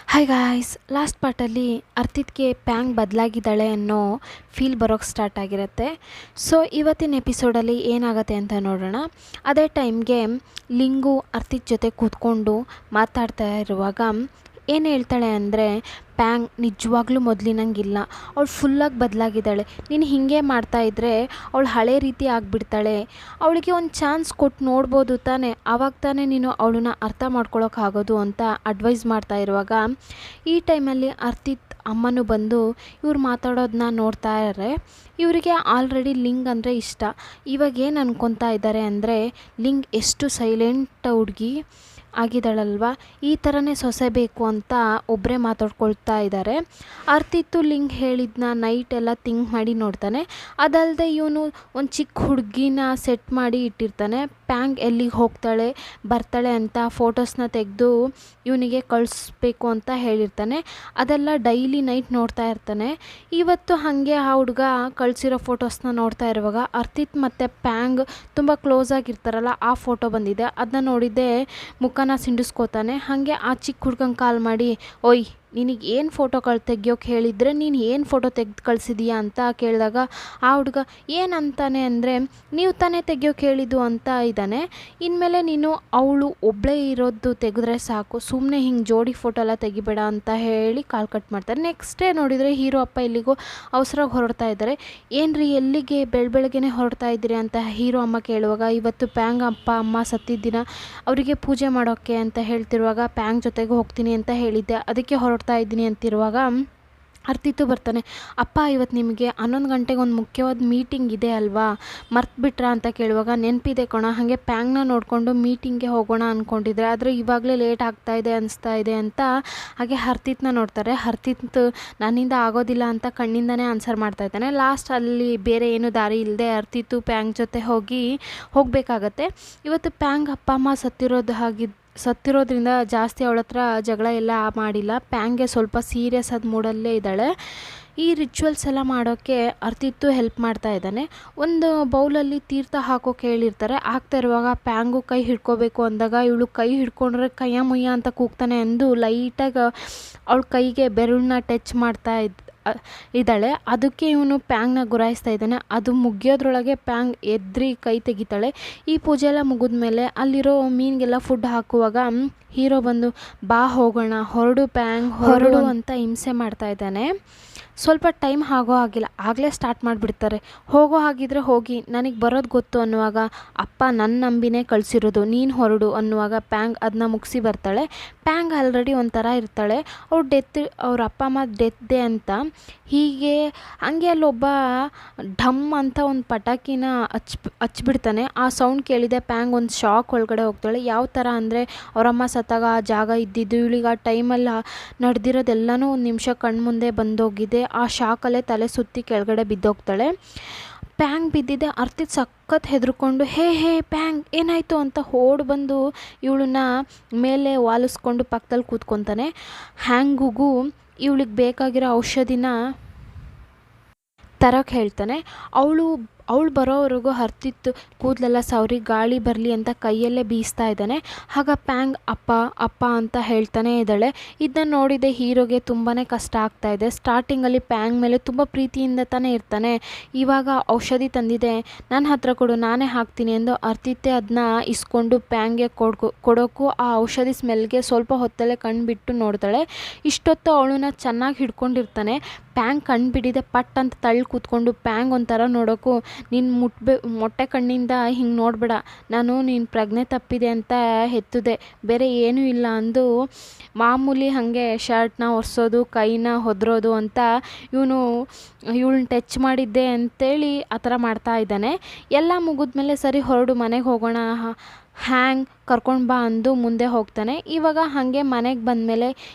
Hi guys, last ಪಾರ್ಟಲ್ಲಿ ಅರ್ತಿತ್ಗೆ ಪ್ಯಾಂಗ್ ಬದಲಾಗಿದ್ದಾಳೆ ಅನ್ನೋ feel ಬರೋಕ್ಕೆ start ಆಗಿರುತ್ತೆ. ಸೊ ಇವತ್ತಿನ ಎಪಿಸೋಡಲ್ಲಿ ಏನಾಗುತ್ತೆ ಅಂತ ನೋಡೋಣ. ಅದೇ ಟೈಮ್ಗೆ ಲಿಂಗು ಅರ್ತಿತ್ ಜೊತೆ ಕೂತ್ಕೊಂಡು ಮಾತಾಡ್ತಾ ಇರುವಾಗ ಏನು ಹೇಳ್ತಾಳೆ ಅಂದರೆ, ಪ್ಯಾಂಗ್ ನಿಜವಾಗ್ಲೂ ಮೊದಲಿನಂಗಿಲ್ಲ, ಅವಳು ಫುಲ್ಲಾಗಿ ಬದಲಾಗಿದ್ದಾಳೆ. ನೀನು ಹೀಗೆ ಮಾಡ್ತಾಯಿದ್ರೆ ಅವಳು ಹಳೆ ರೀತಿ ಆಗಿಬಿಡ್ತಾಳೆ. ಅವಳಿಗೆ ಒಂದು ಚಾನ್ಸ್ ಕೊಟ್ಟು ನೋಡ್ಬೋದು ತಾನೆ, ಆವಾಗ ತಾನೇ ನೀನು ಅವಳನ್ನ ಅರ್ಥ ಮಾಡ್ಕೊಳೋಕ್ಕಾಗೋದು ಅಂತ ಅಡ್ವೈಸ್ ಮಾಡ್ತಾ ಇರುವಾಗ ಈ ಟೈಮಲ್ಲಿ ಅರ್ತಿತ್ ಅಮ್ಮನೂ ಬಂದು ಇವ್ರು ಮಾತಾಡೋದನ್ನ ನೋಡ್ತಾ ಇದ್ದಾರೆ. ಇವರಿಗೆ ಆಲ್ರೆಡಿ ಲಿಂಗ್ ಅಂದರೆ ಇಷ್ಟ. ಇವಾಗ ಏನು ಅನ್ಕೊತಾ ಇದ್ದಾರೆ ಅಂದರೆ, ಲಿಂಗ್ ಎಷ್ಟು ಸೈಲೆಂಟ್ ಹುಡುಗಿ ಆಗಿದ್ದಾಳಲ್ವ, ಈ ಥರನೇ ಸೊಸೆ ಬೇಕು ಅಂತ ಒಬ್ಬರೇ ಮಾತಾಡ್ಕೊಳ್ತಾ ಇದ್ದಾರೆ. ಅರ್ತಿತ್ತು ಲಿಂಗ್ ಹೇಳಿದ್ನ ನೈಟ್ ಎಲ್ಲ ಥಿಂಕ್ ಮಾಡಿ ನೋಡ್ತಾನೆ. ಅದಲ್ಲದೆ ಇವನು ಒಂದು ಚಿಕ್ಕ ಹುಡುಗಿನ ಸೆಟ್ ಮಾಡಿ ಇಟ್ಟಿರ್ತಾನೆ. ಪ್ಯಾಂಗ್ ಎಲ್ಲಿಗೆ ಹೋಗ್ತಾಳೆ ಬರ್ತಾಳೆ ಅಂತ ಫೋಟೋಸ್ನ ತೆಗೆದು ಇವನಿಗೆ ಕಳಿಸ್ಬೇಕು ಅಂತ ಹೇಳಿರ್ತಾನೆ. ಅದೆಲ್ಲ ಡೈಲಿ ನೈಟ್ ನೋಡ್ತಾ ಇರ್ತಾನೆ. ಇವತ್ತು ಹಾಗೆ ಆ ಹುಡುಗ ಕಳಿಸಿರೋ ಫೋಟೋಸ್ನ ನೋಡ್ತಾ ಇರುವಾಗ ಅರ್ತಿತ್ ಮತ್ತು ಪ್ಯಾಂಗ್ ತುಂಬ ಕ್ಲೋಸ್ ಆಗಿರ್ತಾರಲ್ಲ, ಆ ಫೋಟೋ ಬಂದಿದೆ. ಅದನ್ನ ನೋಡಿದ್ದೆ ಮುಖನ ಸಿಂಡಿಸ್ಕೋತಾನೆ. ಹಾಗೆ ಆ ಚಿಕ್ಕ ಹುಡ್ಗಂಗೆ ಕಾಲ್ ಮಾಡಿ, ಓಯ್ ನಿನಗೆ ಏನು ಫೋಟೋ ತೆಗಿಯೋಕೆ ಹೇಳಿದರೆ ನೀನು ಏನು ಫೋಟೋ ತೆಗೆದು ಕಳಿಸಿದೀಯಾ ಅಂತ ಕೇಳಿದಾಗ ಆ ಹುಡುಗ ಏನಂತಾನೆ ಅಂದರೆ, ನೀವು ತಾನೇ ತೆಗಿಯೋಕೆ ಹೇಳಿದ್ದು ಅಂತ ಇದ್ದಾನೆ. ಇನ್ಮೇಲೆ ನೀನು ಅವಳು ಒಬ್ಬಳೇ ಇರೋದು ತೆಗೆದ್ರೆ ಸಾಕು, ಸುಮ್ಮನೆ ಹಿಂಗೆ ಜೋಡಿ ಫೋಟೋ ಎಲ್ಲ ತೆಗಿಬೇಡ ಅಂತ ಹೇಳಿ ಕಾಲ್ ಕಟ್ ಮಾಡ್ತಾರೆ. ನೆಕ್ಸ್ಟ್ ಡೇ ನೋಡಿದರೆ ಹೀರೋ ಅಪ್ಪ ಇಲ್ಲಿಗೂ ಅವಸರಾಗಿ ಹೊರಡ್ತಾ ಇದ್ದಾರೆ. ಏನ್ರಿ ಎಲ್ಲಿಗೆ ಬೆಳಗ್ಗೆನೇ ಹೊರಡ್ತಾ ಇದ್ದೀರಿ ಅಂತ ಹೀರೋ ಅಮ್ಮ ಕೇಳುವಾಗ, ಇವತ್ತು ಪ್ಯಾಂಗ್ ಅಪ್ಪ ಅಮ್ಮ ಸತ್ತಿದ್ದಿನ ಅವರಿಗೆ ಪೂಜೆ ಮಾಡೋಕ್ಕೆ ಅಂತ ಹೇಳ್ತಿರುವಾಗ, ಪ್ಯಾಂಗ್ ಜೊತೆಗೆ ಹೋಗ್ತೀನಿ ಅಂತ ಹೇಳಿದ್ದೆ, ಅದಕ್ಕೆ ಹೊರಡ್ತಾ ಇದ್ದೀನಿ ಅಂತಿರುವಾಗ ಅರ್ತಿತ್ತು ಬರ್ತಾನೆ. ಅಪ್ಪ ಇವತ್ತು ನಿಮಗೆ 11 ಗಂಟೆಗೆ ಒಂದು ಮುಖ್ಯವಾದ ಮೀಟಿಂಗ್ ಇದೆ ಅಲ್ವಾ, ಮರ್ತ್ಬಿಟ್ರಾ ಅಂತ ಕೇಳುವಾಗ, ನೆನಪಿದೆ ಕಣ, ಹಾಗೆ ಪ್ಯಾಂಗ್ನ ನೋಡಿಕೊಂಡು ಮೀಟಿಂಗ್ಗೆ ಹೋಗೋಣ ಅಂದ್ಕೊಂಡಿದ್ರೆ, ಆದರೆ ಇವಾಗಲೇ ಲೇಟ್ ಆಗ್ತಾ ಇದೆ ಅನಿಸ್ತಾ ಇದೆ ಅಂತ ಹಾಗೆ ಹರ್ತಿತ್ನ ನೋಡ್ತಾರೆ. ಹರ್ತಿತ್ ನನ್ನಿಂದ ಆಗೋದಿಲ್ಲ ಅಂತ ಕಣ್ಣಿಂದನೇ ಆನ್ಸರ್ ಮಾಡ್ತಾ ಇದ್ದಾನೆ. ಲಾಸ್ಟ್ ಅಲ್ಲಿ ಬೇರೆ ಏನು ದಾರಿ ಇಲ್ಲದೆ ಅರ್ತಿತ್ತು ಪ್ಯಾಂಗ್ ಜೊತೆ ಹೋಗಬೇಕಾಗತ್ತೆ. ಇವತ್ತು ಪ್ಯಾಂಗ್ ಅಪ್ಪ ಅಮ್ಮ ಸತ್ತಿರೋದ್ರಿಂದ ಜಾಸ್ತಿ ಅವಳ ಹತ್ರ ಜಗಳ ಎಲ್ಲ ಮಾಡಿಲ್ಲ. ಪ್ಯಾಂಗ್ಗೆ ಸ್ವಲ್ಪ ಸೀರಿಯಸ್ ಆದ ಮೂಡಲ್ಲೇ ಇದ್ದಾಳೆ. ಈ ರಿಚುವಲ್ಸ್ ಎಲ್ಲ ಮಾಡೋಕ್ಕೆ ಅರ್ತಿತ್ತು ಹೆಲ್ಪ್ ಮಾಡ್ತಾ ಇದ್ದಾನೆ. ಒಂದು ಬೌಲಲ್ಲಿ ತೀರ್ಥ ಹಾಕೋಕೆ ಹೇಳಿರ್ತಾರೆ. ಹಾಕ್ತಾ ಇರುವಾಗ ಪ್ಯಾಂಗು ಕೈ ಹಿಡ್ಕೋಬೇಕು ಅಂದಾಗ ಇವಳು ಕೈ ಹಿಡ್ಕೊಂಡ್ರೆ ಕೈಯ ಮುಯ್ಯ ಅಂತ ಕೂಗ್ತಾನೆ ಎಂದು ಲೈಟಾಗಿ ಅವಳ ಕೈಗೆ ಬೆರಳನ್ನ ಟಚ್ ಮಾಡ್ತಾ ಇದ್ದಾಳೆ. ಅದಕ್ಕೆ ಇವನು ಪ್ಯಾಂಗ್ನ ಗುರಾಯಿಸ್ತಾ ಇದ್ದಾನೆ. ಅದು ಮುಗಿಯೋದ್ರೊಳಗೆ ಪ್ಯಾಂಗ್ ಎದ್ರಿ ಕೈ ತೆಗಿತಾಳೆ. ಈ ಪೂಜೆ ಎಲ್ಲ ಮುಗಿದ್ಮೇಲೆ ಅಲ್ಲಿರೋ ಮೀನಿಗೆಲ್ಲ ಫುಡ್ ಹಾಕುವಾಗ ಹೀರೋ ಬಂದು, ಬಾ ಹೋಗೋಣ, ಹೊರಡು ಪ್ಯಾಂಗ್ ಹೊರಡು ಅಂತ ಹಿಂಸೆ ಮಾಡ್ತಾ ಇದ್ದಾನೆ. ಸ್ವಲ್ಪ ಟೈಮ್ ಆಗೋ ಆಗಿಲ್ಲ, ಆಗಲೇ ಸ್ಟಾರ್ಟ್ ಮಾಡಿಬಿಡ್ತಾರೆ. ಹೋಗೋ ಹಾಗಿದ್ರೆ ಹೋಗಿ, ನನಗೆ ಬರೋದು ಗೊತ್ತು ಅನ್ನುವಾಗ, ಅಪ್ಪ ನನ್ನ ನಂಬಿನೇ ಕಳಿಸಿರೋದು, ನೀನು ಹೊರಡು ಅನ್ನುವಾಗ ಪ್ಯಾಂಗ್ ಅದನ್ನ ಮುಗಿಸಿ ಬರ್ತಾಳೆ. ಪ್ಯಾಂಗ್ ಆಲ್ರೆಡಿ ಒಂಥರ ಇರ್ತಾಳೆ. ಅವ್ರ ಅಪ್ಪ ಅಮ್ಮ ಡೆತ್ ಡೇ ಅಂತ ಹಂಗೆ ಅಲ್ಲೊಬ್ಬ ಢಮ್ ಅಂತ ಒಂದು ಪಟಾಕಿನ ಹಚ್ಬಿಡ್ತಾನೆ. ಆ ಸೌಂಡ್ ಕೇಳಿದೆ ಪ್ಯಾಂಗ್ ಒಂದು ಶಾಕ್ ಒಳಗಡೆ ಹೋಗ್ತಾಳೆ. ಯಾವ ಥರ ಅಂದರೆ, ಅವರಮ್ಮ ಸತ್ತಾಗ ಆ ಜಾಗ ಇದ್ದಿದ್ದು, ಇವಳಿಗೆ ಆ ಟೈಮಲ್ಲಿ ನಡೆದಿರೋದೆಲ್ಲನೂ ಒಂದು ನಿಮಿಷ ಕಣ್ಮುಂದೆ ಬಂದೋಗಿದೆ. ಆ ಶಾಕಲ್ಲೇ ತಲೆ ಸುತ್ತಿ ಕೆಳಗಡೆ ಬಿದ್ದೋಗ್ತಾಳೆ. ಪ್ಯಾಂಗ್ ಬಿದ್ದಿದ್ದೆ ಅರ್ತಿತ್ ಸಖತ್ ಹೆದರ್ಕೊಂಡು, ಹೇ ಪ್ಯಾಂಗ್ ಏನಾಯಿತು ಅಂತ ಓಡಿ ಬಂದು ಇವಳನ್ನ ಮೇಲೆ ವಾಲಿಸ್ಕೊಂಡು ಪಕ್ಕದಲ್ಲಿ ಕೂತ್ಕೊತಾನೆ. ಹ್ಯಾಂಗುಗೂ ಇವಳಿಗೆ ಬೇಕಾಗಿರೋ ಔಷಧಿನ ತರೋಕ್ಕೆ ಹೇಳ್ತಾನೆ. ಅವಳು ಬರೋವರೆಗೂ ಹರ್ತಿತ್ತು ಕೂದಲೆಲ್ಲ ಸವರಿ ಗಾಳಿ ಬರಲಿ ಅಂತ ಕೈಯಲ್ಲೇ ಬೀಸ್ತಾ ಇದ್ದಾನೆ. ಆಗ ಪ್ಯಾಂಗ್ ಅಪ್ಪ ಅಂತ ಹೇಳ್ತಾನೆ ಇದ್ದಾಳೆ. ಇದನ್ನ ನೋಡಿದೆ ಹೀರೋಗೆ ತುಂಬಾ ಕಷ್ಟ ಆಗ್ತಾ ಇದೆ. ಸ್ಟಾರ್ಟಿಂಗಲ್ಲಿ ಪ್ಯಾಂಗ್ ಮೇಲೆ ತುಂಬ ಪ್ರೀತಿಯಿಂದ ತಾನೇ ಇರ್ತಾನೆ. ಇವಾಗ ಔಷಧಿ ತಂದಿದೆ, ನನ್ನ ಹತ್ರ ಕೊಡು, ನಾನೇ ಹಾಕ್ತೀನಿ ಎಂದು ಅರ್ತಿತ್ತೆ ಅದನ್ನ ಇಸ್ಕೊಂಡು ಪ್ಯಾಂಗ್ಗೆ ಕೊಡೋಕ್ಕೂ ಆ ಔಷಧಿ ಸ್ಮೆಲ್ಗೆ ಸ್ವಲ್ಪ ಹೊತ್ತಲ್ಲೇ ಕಣ್ಬಿಟ್ಟು ನೋಡ್ತಾಳೆ. ಇಷ್ಟೊತ್ತು ಅವಳನ್ನ ಚೆನ್ನಾಗಿ ಹಿಡ್ಕೊಂಡಿರ್ತಾನೆ. ಪ್ಯಾಂಗ್ ಕಣ್ಣು ಬಿಡಿದೆ ಪಟ್ ಅಂತ ತಳ್ಳಿ ಕೂತ್ಕೊಂಡು, ಪ್ಯಾಂಗ್ ಒಂಥರ ನೋಡೋಕ್ಕೂ, ನೀನು ಮೊಟ್ಟೆ ಕಣ್ಣಿಂದ ಹಿಂಗೆ ನೋಡಬೇಡ, ನಾನು ನೀನು ಪ್ರಜ್ಞೆ ತಪ್ಪಿದೆ ಅಂತ ಹೆತ್ತದೆ, ಬೇರೆ ಏನೂ ಇಲ್ಲ ಅಂದು ಮಾಮೂಲಿ ಹಾಗೆ ಶರ್ಟ್ನ ಒರೆಸೋದು, ಕೈನ ಹೊದ್ರೋದು ಅಂತ ಇವಳನ್ನ ಟಚ್ ಮಾಡಿದ್ದೆ ಅಂತೇಳಿ ಆ ಥರ ಮಾಡ್ತಾ ಇದ್ದಾನೆ. ಎಲ್ಲ ಮುಗಿದ್ಮೇಲೆ ಸರಿ ಹೊರಡು ಮನೆಗೆ ಹೋಗೋಣ, ಹ್ಯಾಂಗ್ ಕರ್ಕೊಂಡು ಬಾ ಅಂದು ಮುಂದೆ ಹೋಗ್ತಾನೆ. ಇವಾಗ ಹಾಗೆ ಮನೆಗೆ ಬಂದಮೇಲೆ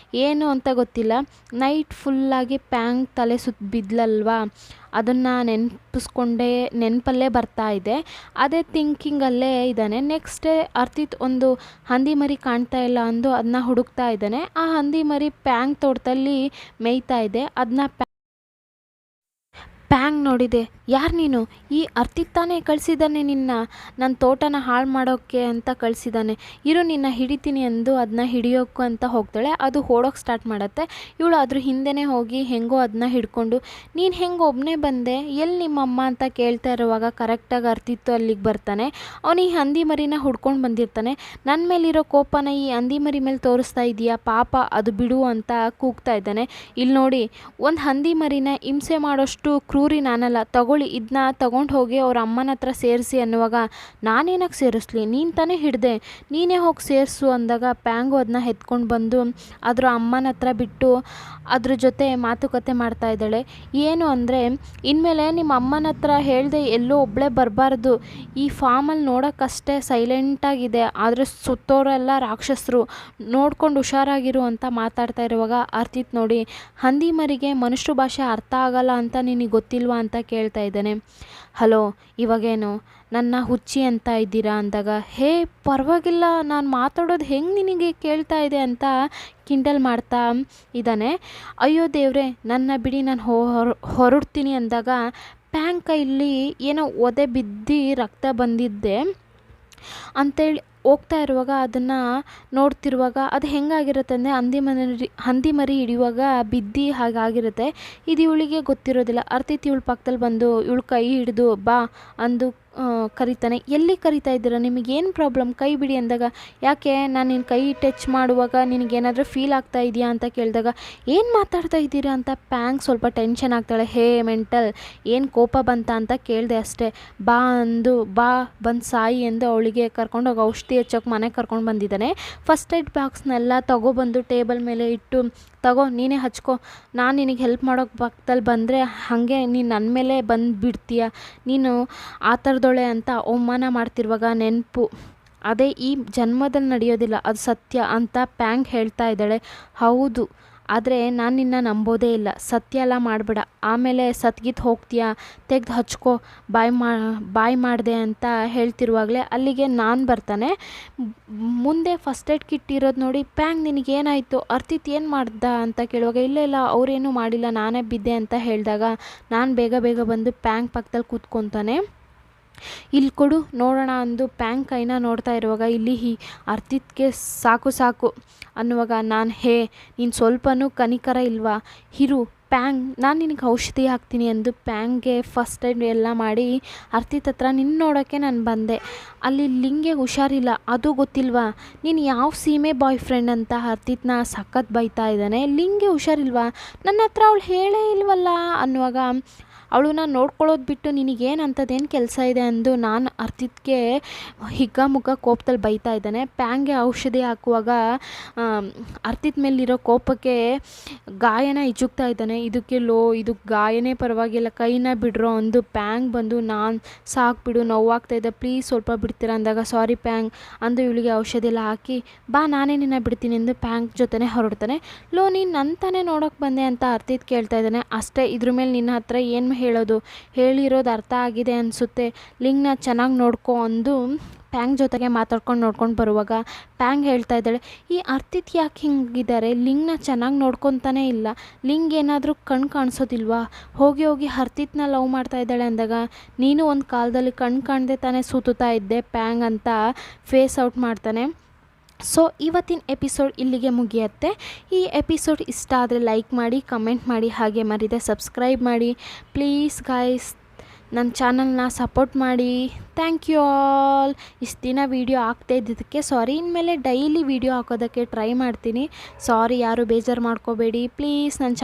ಏನು ಅಂತ ಗೊತ್ತಿಲ್ಲ, ನೈಟ್ ಫುಲ್ಲಾಗಿ ಪ್ಯಾಂಗ್ ತಲೆ ಸುತ್ತ ಬಿದ್ಲಲ್ವಾ, ಅದನ್ನು ನೆನಪಲ್ಲೇ ಬರ್ತಾ ಇದೆ. ಅದೇ ಥಿಂಕಿಂಗಲ್ಲೇ ಇದ್ದಾನೆ. ನೆಕ್ಸ್ಟ್ ಡೇ ಅರ್ತಿತ್ ಒಂದು ಹಂದಿ ಮರಿ ಕಾಣ್ತಾ ಇಲ್ಲ ಅಂದು ಅದನ್ನ ಹುಡುಕ್ತಾ ಇದ್ದಾನೆ. ಆ ಹಂದಿ ಮರಿ ಪ್ಯಾಂಗ್ ತೋಟದಲ್ಲಿ ಮೇಯ್ತಾ ಇದೆ. ಅದನ್ನ ಪ್ಯಾಂಗ್ ನೋಡಿದೆ. ಯಾರು ನೀನು? ಈ ಅರ್ತಿತ್ ತಾನೇ ಕಳಿಸಿದ್ದಾನೆ ನಿನ್ನ ನನ್ನ ತೋಟನ ಹಾಳು ಮಾಡೋಕ್ಕೆ ಅಂತ ಕಳಿಸಿದ್ದಾನೆ. ಇರು ನಿನ್ನ ಹಿಡಿತೀನಿ ಎಂದು ಅದನ್ನ ಹಿಡಿಯೋಕ್ಕೂ ಅಂತ ಹೋಗ್ತಾಳೆ. ಅದು ಓಡೋಕ್ಕೆ ಸ್ಟಾರ್ಟ್ ಮಾಡುತ್ತೆ. ಇವಳು ಅದ್ರ ಹಿಂದೆನೇ ಹೋಗಿ ಹೆಂಗೋ ಅದನ್ನ ಹಿಡ್ಕೊಂಡು, ನೀನು ಹೆಂಗೆ ಒಬ್ಬನೇ ಬಂದೆ, ಎಲ್ಲಿ ನಿಮ್ಮಮ್ಮ ಅಂತ ಕೇಳ್ತಾ ಇರುವಾಗ ಕರೆಕ್ಟಾಗಿ ಅರ್ತಿತ್ತು ಅಲ್ಲಿಗೆ ಬರ್ತಾನೆ. ಅವನು ಈ ಹಂದಿ ಮರಿನ ಹುಡ್ಕೊಂಡು ಬಂದಿರ್ತಾನೆ. ನನ್ನ ಮೇಲಿರೋ ಕೋಪನ ಈ ಹಂದಿ ಮರಿ ಮೇಲೆ ತೋರಿಸ್ತಾ ಇದೀಯಾ, ಪಾಪ ಅದು ಬಿಡು ಅಂತ ಕೂಗ್ತಾ ಇದ್ದಾನೆ. ಇಲ್ಲಿ ನೋಡಿ, ಒಂದು ಹಂದಿ ಮರಿನ ಹಿಂಸೆ ಮಾಡೋಷ್ಟು ಕ್ರೂರಿ ನಾನಲ್ಲ, ತಗೊಳ್ಳಿ ಇದನ್ನ ತಗೊಂಡು ಹೋಗಿ ಅವ್ರ ಅಮ್ಮನ ಹತ್ರ ಸೇರಿಸಿ ಅನ್ನುವಾಗ, ನಾನೇನಕ್ಕೆ ಸೇರಿಸ್ಲಿ, ನೀನು ತಾನೇ ಹಿಡ್ದೆ, ನೀನೇ ಹೋಗಿ ಸೇರಿಸು ಅಂದಾಗ ಪ್ಯಾಂಗು ಅದನ್ನ ಎತ್ಕೊಂಡು ಬಂದು ಅದ್ರ ಅಮ್ಮನ ಹತ್ರ ಬಿಟ್ಟು ಅದ್ರ ಜೊತೆ ಮಾತುಕತೆ ಮಾಡ್ತಾ ಇದ್ದಾಳೆ. ಏನು ಅಂದರೆ, ಇನ್ಮೇಲೆ ನಿಮ್ಮ ಅಮ್ಮನ ಹತ್ರ ಹೇಳ್ದೆ ಎಲ್ಲೋ ಒಬ್ಬಳೇ ಬರಬಾರ್ದು, ಈ ಫಾರ್ಮಲ್ಲಿ ನೋಡೋಕ್ಕಷ್ಟೇ ಸೈಲೆಂಟಾಗಿದೆ, ಆದರೆ ಸುತ್ತೋರೆಲ್ಲ ರಾಕ್ಷಸರು, ನೋಡ್ಕೊಂಡು ಹುಷಾರಾಗಿರು ಅಂತ ಮಾತಾಡ್ತಾ ಇರುವಾಗ ಅರ್ತಿತ್ ನೋಡಿ, ಹಂದಿ ಮರಿಗೆ ಮನುಷ್ಯ ಭಾಷೆ ಅರ್ಥ ಆಗಲ್ಲ ಅಂತ ನಿನಗೆ ಗೊತ್ತಿಲ್ವಾ ಅಂತ ಕೇಳ್ತಾ ಇದ್ದಾನೆ. ಹಲೋ, ಇವಾಗೇನು ನನ್ನ ಹುಚ್ಚಿ ಅಂತ ಇದ್ದೀರಾ ಅಂದಾಗ, ಹೇ ಪರವಾಗಿಲ್ಲ, ನಾನು ಮಾತಾಡೋದು ಹೆಂಗೆ ನಿನಗೆ ಕೇಳ್ತಾ ಇದೆ ಅಂತ ಕಿಂಡಲ್ ಮಾಡ್ತಾ ಇದ್ದಾನೆ. ಅಯ್ಯೋ ದೇವ್ರೆ, ನನ್ನ ಬಿಡಿ, ನಾನು ಹೊರಡ್ತೀನಿ ಅಂದಾಗ ಪ್ಯಾಂಕ್ ಕೈಲಿ ಏನೋ ಒದೆ ಬಿದ್ದು ರಕ್ತ ಬಂದಿದ್ದೆ ಅಂತೇಳಿ ಹೋಗ್ತಾ ಇರುವಾಗ ಅದನ್ನು ನೋಡ್ತಿರುವಾಗ ಅದು ಹೆಂಗಾಗಿರುತ್ತೆ ಅಂದರೆ ಹಂದಿ ಮರಿ ಹಿಡಿಯುವಾಗ ಬಿದ್ದು ಹಾಗಾಗಿರುತ್ತೆ. ಇದು ಇವಳಿಗೆ ಗೊತ್ತಿರೋದಿಲ್ಲ. ಅರ್ತಿತ್ ಇವಳ ಪಕ್ಕದಲ್ಲಿ ಬಂದು ಇವಳು ಕೈ ಹಿಡಿದು ಬಾ ಅಂದು ಕರಿತಾನೆ. ಎಲ್ಲಿ ಕರಿತಾ ಇದ್ದೀರಾ, ನಿಮಗೇನು ಪ್ರಾಬ್ಲಮ್, ಕೈ ಬಿಡಿ ಅಂದಾಗ, ಯಾಕೆ ನಾನು ನಿನ್ನ ಕೈ ಟಚ್ ಮಾಡುವಾಗ ನಿನಗೇನಾದರೂ ಫೀಲ್ ಆಗ್ತಾ ಇದೆಯಾ ಅಂತ ಕೇಳಿದಾಗ, ಏನು ಮಾತಾಡ್ತಾ ಇದ್ದೀರಾ ಅಂತ ಪ್ಯಾಂಗ್ ಸ್ವಲ್ಪ ಟೆನ್ಷನ್ ಆಗ್ತಾಳೆ. ಹೇ ಮೆಂಟಲ್, ಏನು ಕೋಪ ಬಂತ ಅಂತ ಕೇಳಿದೆ ಅಷ್ಟೇ, ಬಾ ಅಂದು ಬಾ ಬಂದು ಸಾಯಿ ಎಂದು ಅವಳಿಗೆ ಕರ್ಕೊಂಡೋಗಿ ಔಷಧಿ ಹಚ್ಚೋಕೆ ಮನೆಗೆ ಕರ್ಕೊಂಡು ಬಂದಿದ್ದಾನೆ. ಫಸ್ಟ್ ಏಡ್ ಬಾಕ್ಸ್ನೆಲ್ಲ ತಗೊಬಂದು ಟೇಬಲ್ ಮೇಲೆ ಇಟ್ಟು, ತಗೋ ನೀನೇ ಹಚ್ಕೊ, ನಾನು ನಿನಗೆ ಹೆಲ್ಪ್ ಮಾಡೋಕ್ಕೆ ಪಕ್ಕದಲ್ಲಿ ಬಂದರೆ ಹಾಗೆ ನೀನು ನನ್ನ ಮೇಲೆ ಬಂದು ಬಿಡ್ತೀಯ, ನೀನು ಆ ಥರದೊಳೆ ಅಂತ ಅವಮಾನ ಮಾಡ್ತಿರುವಾಗ ನೆನಪು, ಅದೇ ಈ ಜನ್ಮದಲ್ಲಿ ನಡೆಯೋದಿಲ್ಲ, ಅದು ಸತ್ಯ ಅಂತ ಪ್ಯಾಂಗ್ ಹೇಳ್ತಾ ಇದ್ದಾಳೆ. ಹೌದು, ಆದರೆ ನಾನು ನಿನ್ನ ನಂಬೋದೇ ಇಲ್ಲ, ಸತ್ಯ ಎಲ್ಲ ಮಾಡಬೇಡ, ಆಮೇಲೆ ಸತ್ಗಿತ್ತು ಹೋಗ್ತೀಯಾ, ತೆಗೆದು ಹಚ್ಕೋ, ಬಾಯ್ ಮಾಡಿದೆ ಅಂತ ಹೇಳ್ತಿರುವಾಗಲೇ ಅಲ್ಲಿಗೆ ನಾನು ಬರ್ತಾನೆ. ಮುಂದೆ ಫಸ್ಟ್ ಏಡ್ ಕಿಟ್ ಇರೋದು ನೋಡಿ, ಪ್ಯಾಂಗ್ ನಿನಗೇನಾಯಿತು, ಅರ್ತಿತ್ ಏನು ಮಾಡ್ದ ಅಂತ ಕೇಳುವಾಗ, ಇಲ್ಲ ಅವರೇನು ಮಾಡಿಲ್ಲ, ನಾನೇ ಬಿದ್ದೆ ಅಂತ ಹೇಳಿದಾಗ ನಾನು ಬೇಗ ಬಂದು ಪ್ಯಾಂಗ್ ಪಕ್ಕದಲ್ಲಿ ಕೂತ್ಕೊತಾನೆ. ಇಲ್ಲಿ ಕೊಡು ನೋಡೋಣ ಅಂದು ಪ್ಯಾಂಗ್ ಕೈನ ನೋಡ್ತಾ ಇರುವಾಗ ಇಲ್ಲಿ ಅರ್ತಿತ್ಗೆ ಸಾಕು ಅನ್ನುವಾಗ, ನಾನು ಹೇ ನೀನು ಸ್ವಲ್ಪನೂ ಕನಿಕರ ಇಲ್ವಾ, ಇರು ಪ್ಯಾಂಗ್ ನಾನು ನಿನಗೆ ಔಷಧಿ ಹಾಕ್ತೀನಿ ಎಂದು ಪ್ಯಾಂಗ್ಗೆ ಫಸ್ಟ್ ಏಡ್ ಎಲ್ಲ ಮಾಡಿ ಅರ್ತಿತ್ ಹತ್ರ ನಿನ್ನ ನೋಡೋಕ್ಕೆ ನಾನು ಬಂದೆ, ಅಲ್ಲಿ ಲಿಂಗೆ ಹುಷಾರಿಲ್ಲ, ಅದು ಗೊತ್ತಿಲ್ವಾ, ನೀನು ಯಾವ ಸೀಮೆ ಬಾಯ್ ಫ್ರೆಂಡ್ ಅಂತ ಅರ್ತಿತ್ನ ಸಖತ್ ಬೈತಾ ಇದ್ದಾನೆ. ಲಿಂಗೆ ಹುಷಾರಿಲ್ವಾ, ನನ್ನ ಹತ್ರ ಅವಳು ಹೇಳೇ ಇಲ್ವಲ್ಲ ಅನ್ನುವಾಗ, ಅವಳನ್ನ ನೋಡ್ಕೊಳ್ಳೋದು ಬಿಟ್ಟು ನಿನಗೇನು ಕೆಲಸ ಇದೆ ಅಂದು ನಾನು ಅರ್ತಿತ್ಗೆ ಹಿಗ್ಗಾಮುಗ್ಗ ಕೋಪದಲ್ಲಿ ಬೈತಾ ಇದ್ದಾನೆ. ಪ್ಯಾಂಗ್ಗೆ ಔಷಧಿ ಹಾಕುವಾಗ ಅರ್ತಿತ್ ಮೇಲಿರೋ ಕೋಪಕ್ಕೆ ಗಾಯನ ಇಜುಗ್ತಾ ಇದ್ದಾನೆ. ಇದು ಗಾಯನೇ ಪರವಾಗಿಲ್ಲ, ಕೈನ ಬಿಡ್ರೋ ಅಂದು ಪ್ಯಾಂಗ್ ಬಂದು, ನಾನು ಸಾಕು ಬಿಡು, ನೋವಾಗ್ತಾಯಿದ್ದೆ, ಪ್ಲೀಸ್ ಸ್ವಲ್ಪ ಬಿಡ್ತೀರಾ ಅಂದಾಗ, ಸಾರಿ ಪ್ಯಾಂಗ್ ಅಂದು ಇವಳಿಗೆ ಔಷಧಿ ಎಲ್ಲ ಹಾಕಿ, ಬಾ ನಾನೇ ನಿನ್ನ ಬಿಡ್ತೀನಿ ಎಂದು ಪ್ಯಾಂಗ್ ಜೊತೆನೇ ಹೊರಡ್ತಾನೆ. ನೀನು ನನ್ನ ತಾನೇ ನೋಡೋಕೆ ಬಂದೆ ಅಂತ ಅರ್ತಿತ್ ಕೇಳ್ತಾ ಇದ್ದಾನೆ. ಅಷ್ಟೇ, ಇದ್ರ ಮೇಲೆ ನಿನ್ನ ಹತ್ರ ಏನು ಹೇಳೋದು, ಹೇಳಿರೋದು ಅರ್ಥ ಆಗಿದೆ ಅನಿಸುತ್ತೆ, ಲಿಂಗ್ನ ಚೆನ್ನಾಗಿ ನೋಡ್ಕೊ ಅಂದು ಪ್ಯಾಂಗ್ ಜೊತೆಗೆ ನೋಡ್ಕೊಂಡು ಬರುವಾಗ ಪ್ಯಾಂಗ್ ಹೇಳ್ತಾ ಇದ್ದಾಳೆ, ಈ ಅರ್ತಿತ್ ಯಾಕೆ ಹಿಂಗಿದ್ದಾರೆ, ಲಿಂಗ್ನ ಚೆನ್ನಾಗಿ ನೋಡ್ಕೊತಾನೇ ಇಲ್ಲ, ಲಿಂಗ್ ಏನಾದರೂ ಕಣ್ಣು ಕಾಣಿಸೋದಿಲ್ವಾ, ಹೋಗಿ ಅರ್ತಿತ್ನ ಲವ್ ಮಾಡ್ತಾ ಇದ್ದಾಳೆ ಅಂದಾಗ, ನೀನು ಒಂದು ಕಾಲದಲ್ಲಿ ಕಣ್ಣು ಕಾಣದೆ ತಾನೇ ಸುತ್ತಾ ಇದ್ದೆ ಪ್ಯಾಂಗ್ ಅಂತ ಫೇಸ್ ಔಟ್ ಮಾಡ್ತಾನೆ. ಸೊ ಇವತ್ತಿನ ಎಪಿಸೋಡ್ ಇಲ್ಲಿಗೆ ಮುಗಿಯುತ್ತೆ. ಈ ಎಪಿಸೋಡ್ ಇಷ್ಟ ಆದರೆ ಲೈಕ್ ಮಾಡಿ, ಕಮೆಂಟ್ ಮಾಡಿ, ಹಾಗೆ ಮರಿದೆ ಸಬ್ಸ್ಕ್ರೈಬ್ ಮಾಡಿ ಪ್ಲೀಸ್ ಗೈಸ್, ನನ್ನ ಚಾನಲ್ನ ಸಪೋರ್ಟ್ ಮಾಡಿ. Thank you all. ಇಷ್ಟು ದಿನ ವೀಡಿಯೋ ಆಗ್ತಾ ಇದ್ದಿದ್ದಕ್ಕೆ ಸಾರಿ, ಇನ್ಮೇಲೆ ಡೈಲಿ ವೀಡಿಯೋ ಹಾಕೋದಕ್ಕೆ ಟ್ರೈ ಮಾಡ್ತೀನಿ. ಸಾರಿ, ಯಾರು ಬೇಜಾರು ಮಾಡ್ಕೋಬೇಡಿ ಪ್ಲೀಸ್. ನನ್ನ